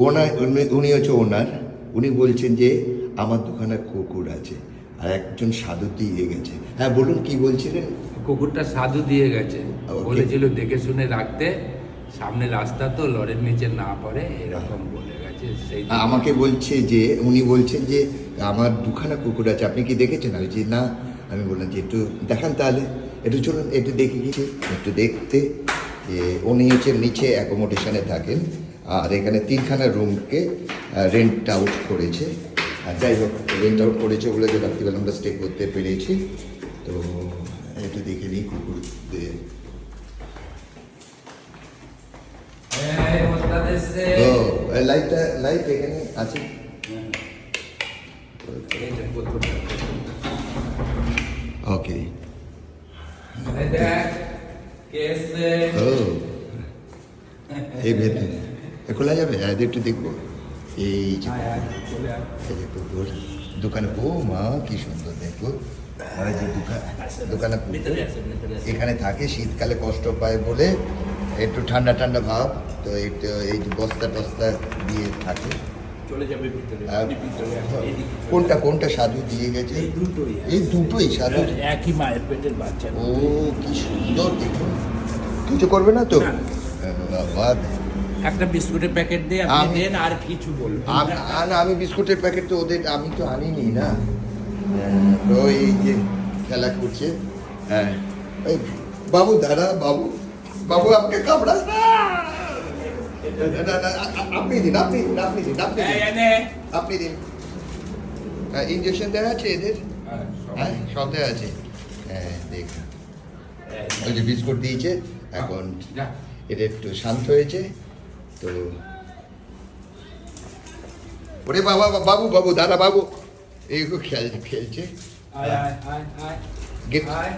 উনি হচ্ছে ওনার। উনি বলছেন যে আমার দোকানে কুকুর আছে আর একজন সাধু দিয়ে গেছে। হ্যাঁ বলুন, কি বলছিলেন? কুকুরটা সাধু দিয়ে গেছে, Okay. বলেছিল দেখে শুনে রাখতে, সামনে রাস্তা তো লরির নিচে না পড়ে, এরকম বলে গেছে। সেই জন্য- আমাকে বলছে যে উনি বলছেন যে আমার দুখানা কুকুর আছে, আপনি কি দেখেছেন? আমি যে না। আমি বললাম যে একটু দেখান তাহলে, একটু চলুন একটু দেখে গেছি একটু দেখতে। যে উনি হচ্ছে নিচে অ্যাকোমোডেশনে থাকেন আর এখানে 3খানা রুমকে রেন্ট আউট করেছে। আর যাই হোক, রেন্ট আউট করেছে বলে যে রাত্রিবেলা আমরা স্টে করতে পেরেছি। তো একটু দেখে নিই কুকুরদের। এই ওস্তাদ এসছে। ও লাইট এখানে আছে। এই যে কুকুরটা। ওকে। এই দেখ, কে এসছে? ও এই ভেতরে খোলা যাবে? হ্যাঁ একটু দেখবো। এই যে আয়, আয়, চলে আয়। এই যে কুকুর দোকানে, ও মা কি সুন্দর দেখো। আর এই যে দোকানে কুকুর ভিতরে আছে, ভিতরে আছে। এখানে থাকে, শীতকালে কষ্ট পায় বলে একটু ঠান্ডা ঠান্ডা ভাব, তো একটু এই যে বস্তা টস্তা দিয়ে থাকে। চলে যাবে ভিতরে, আর ভিতরে আছে, এদিকে চলে কোনটা যাবে। কোনটা সাধু দিয়ে গেছে? এই দুটোই আছে। এই দুটোই সাধু। একই মায়ের পেটের বাচ্চা। ও কি সুন্দর দেখুন। কিছু করবে না তো? না। বাবা, একটা বিস্কুটের প্যাকেট দিয়ে আপনি আমি- দেন, আর কিছু বলবেন না। আমি বিস্কুটের প্যাকেট তো ওদের আমি তো আনিনি না। তো এই যে খেলা করছে। হ্যাঁ এই বাবু দাদা, বাবু বাবু আমাকে কামড়াস না। না, না, আপনি দিন আপনি দিন আপনি দিন আপনি এই দিন এনে। আপনি দিন। ইঞ্জেকশন দেওয়া আছে এদের? হ্যাঁ, হ্যাঁ সব দেওয়া আছে। হ্যাঁ দেখ, এই, ওই যে বিস্কুট দিয়েছে এখন। যা। এটা একটু শান্ত হয়েছে তো। ওরে বাবা, বাবু বাবু দাদা বাবু, এইগুলো খেলছে। আয়, আয়, আয়, আয়, গেট আয়।